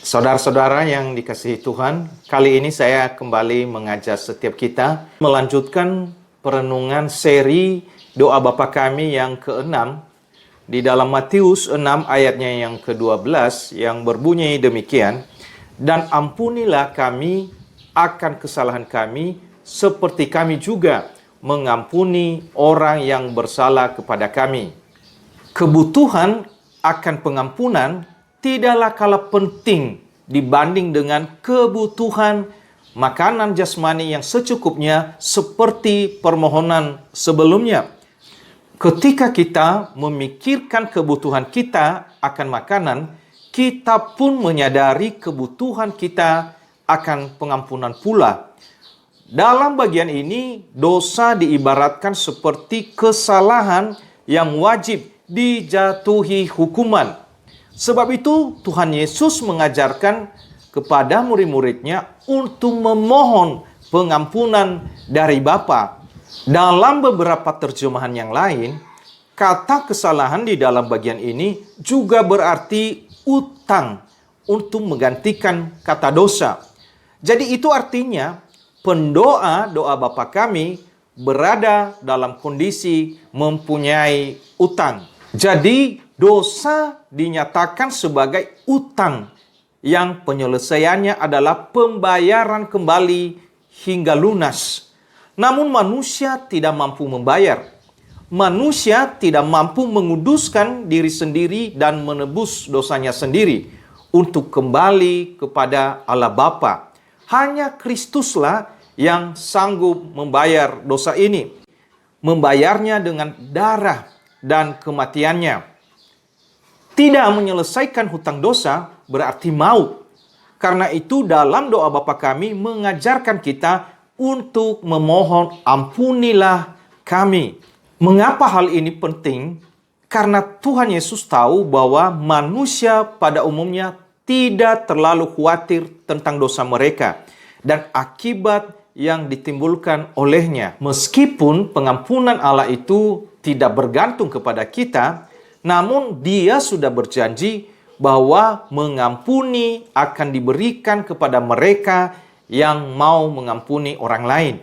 Saudara-saudara yang dikasihi Tuhan, kali ini saya kembali mengajak setiap kita melanjutkan perenungan seri doa Bapa Kami yang ke-6 di dalam Matius 6 ayatnya yang ke-12 yang berbunyi demikian, "Dan ampunilah kami akan kesalahan kami seperti kami juga mengampuni orang yang bersalah kepada kami." Kebutuhan akan pengampunan tidaklah kalah penting dibanding dengan kebutuhan makanan jasmani yang secukupnya seperti permohonan sebelumnya. Ketika kita memikirkan kebutuhan kita akan makanan, kita pun menyadari kebutuhan kita akan pengampunan pula. Dalam bagian ini, dosa diibaratkan seperti kesalahan yang wajib dijatuhi hukuman. Sebab itu Tuhan Yesus mengajarkan kepada murid-muridnya untuk memohon pengampunan dari Bapa. Dalam beberapa terjemahan yang lain, kata kesalahan di dalam bagian ini juga berarti utang untuk menggantikan kata dosa. Jadi itu artinya pendoa doa Bapa Kami berada dalam kondisi mempunyai utang. Jadi dosa dinyatakan sebagai utang yang penyelesaiannya adalah pembayaran kembali hingga lunas. Namun manusia tidak mampu membayar. Manusia tidak mampu menguduskan diri sendiri dan menebus dosanya sendiri untuk kembali kepada Allah Bapa. Hanya Kristuslah yang sanggup membayar dosa ini. Membayarnya dengan darah dan kematiannya. Tidak menyelesaikan hutang dosa berarti maut. Karena itu dalam doa Bapa Kami mengajarkan kita untuk memohon ampunilah kami. Mengapa hal ini penting? Karena Tuhan Yesus tahu bahwa manusia pada umumnya tidak terlalu khawatir tentang dosa mereka dan akibat yang ditimbulkan olehnya. Meskipun pengampunan Allah itu tidak bergantung kepada kita, namun Dia sudah berjanji bahwa mengampuni akan diberikan kepada mereka yang mau mengampuni orang lain.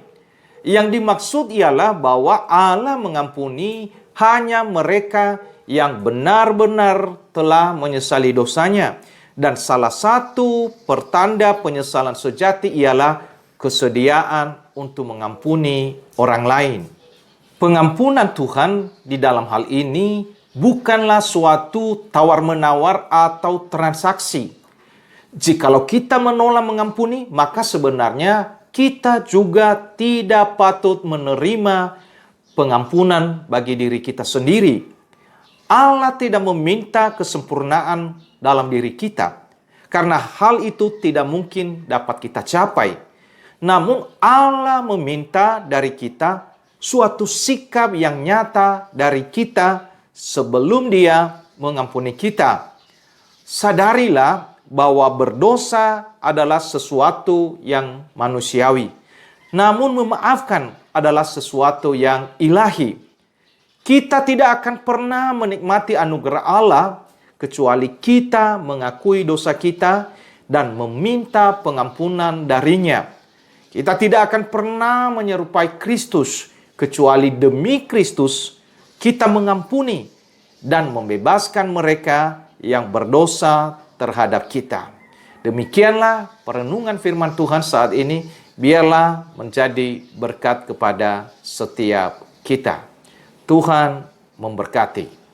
Yang dimaksud ialah bahwa Allah mengampuni hanya mereka yang benar-benar telah menyesali dosanya. Dan salah satu pertanda penyesalan sejati ialah kesediaan untuk mengampuni orang lain. Pengampunan Tuhan di dalam hal ini bukanlah suatu tawar-menawar atau transaksi. Jikalau kita menolak mengampuni, maka sebenarnya kita juga tidak patut menerima pengampunan bagi diri kita sendiri. Allah tidak meminta kesempurnaan dalam diri kita, karena hal itu tidak mungkin dapat kita capai. Namun Allah meminta dari kita suatu sikap yang nyata dari kita sebelum Dia mengampuni kita. Sadarilah bahwa berdosa adalah sesuatu yang manusiawi, namun memaafkan adalah sesuatu yang ilahi. Kita tidak akan pernah menikmati anugerah Allah kecuali kita mengakui dosa kita dan meminta pengampunan darinya. Kita tidak akan pernah menyerupai Kristus kecuali demi Kristus kita mengampuni dan membebaskan mereka yang berdosa terhadap kita. Demikianlah perenungan firman Tuhan saat ini. Biarlah menjadi berkat kepada setiap kita. Tuhan memberkati.